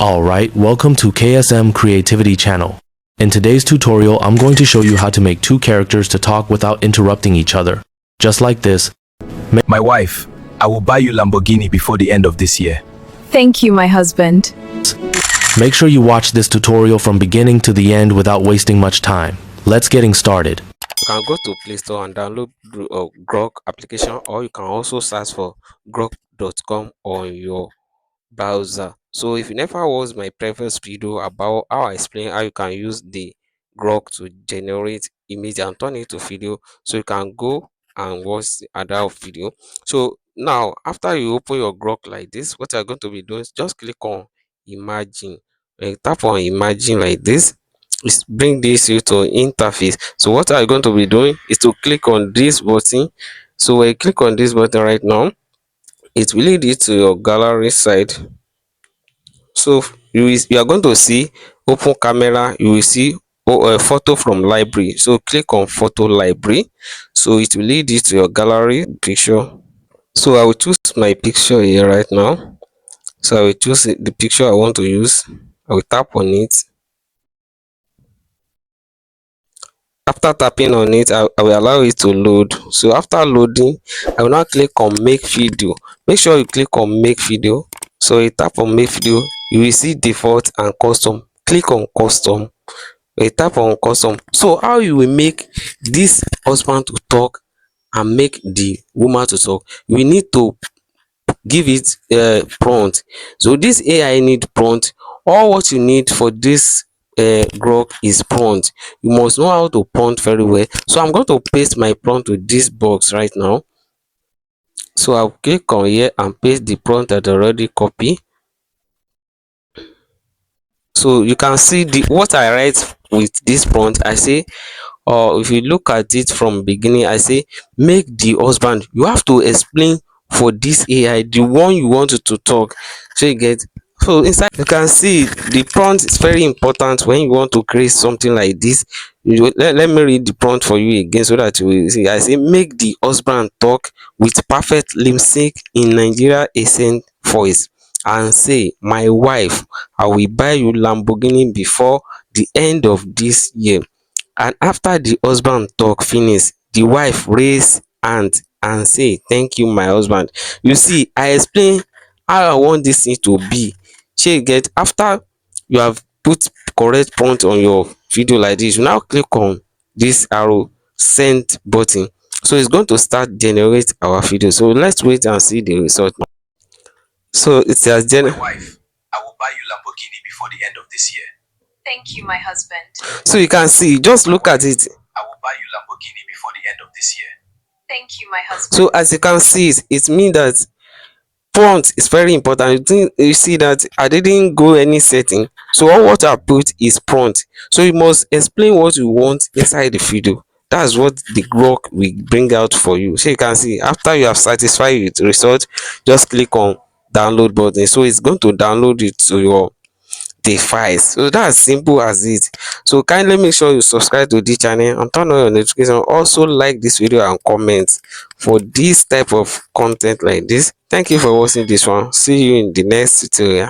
Alright, welcome to K.S.M Creativity Channel. In today's tutorial, I'm going to show you how to make two characters to talk without interrupting each other. Just like this. My wife, I will buy you Lamborghini before the end of this year. Thank you, my husband. Make sure you watch this tutorial from beginning to the end without wasting much time. Let's getting started. You can go to Play Store and download Grok application, or you can also search for grok.com on your browser. So if you never watched my previous video about how I explain how you can use the Grok to generate image and turn it to video, so you can go and watch the other video. So now after you open your Grok like this, what you're going to be doing is just click on imagine. When you tap on imagine like this, is bring this you to interface. So what are you going to be doing is to click on this button. So when you click on this button right now, it will lead you to your gallery side. So you are going to see open camera. You will see a photo from library. So click on photo library. So it will lead you to your gallery picture. So I will choose my picture here right now. So I will choose the picture I want to use. I will tap on it. After tapping on it, I will allow it to load. So after loading, I will now click on make video. Make sure you click on make video. So you tap on make video, you will see default and custom. Click on custom. You tap on custom. So how you will make this husband to talk and make the woman to talk, we need to give it prompt. So this AI need prompt. All what you need for this Grok is prompt. You must know how to prompt very well. So I'm going to paste my prompt to this box right now. So I'll click on here and paste the prompt that I already copy. So you can see the what I write with this prompt. I say, or if you look at it from beginning, I say make the husband. You have to explain for this AI the one you want it to talk. So you get, so inside you can see the prompt is very important when you want to create something like this. Let me read the prompt for you again so that you will see. I say make the husband talk with perfect lip sync in Nigeria accent voice and say, my wife, I will buy you Lamborghini before the end of this year. And after the husband talk finish, the wife raise hand and say, thank you my husband. You see, I explain how I want this thing to be. Shey you get, after you have put correct prompt on your video like this, you now click on this arrow send button. So it's going to start generate our video. So let's wait and see the result. So it has My wife, I will buy you Lamborghini before the end of this year. Thank you, my husband. So you can see, just look at it. I will buy you Lamborghini before the end of this year. Thank you, my husband. So as you can see, it means that prompt is very important. You see that I didn't go any setting, so all what I put is prompt. So you must explain what you want inside the video. That's what the Grok will bring out for you. So you can see, after you have satisfied with the result, just click on download button. So it's going to download it to your device. So that's simple as it. So kindly make sure you subscribe to this channel and turn on your notification. Also like this video and comment for this type of content like this. Thank you for watching this one. See you in the next tutorial.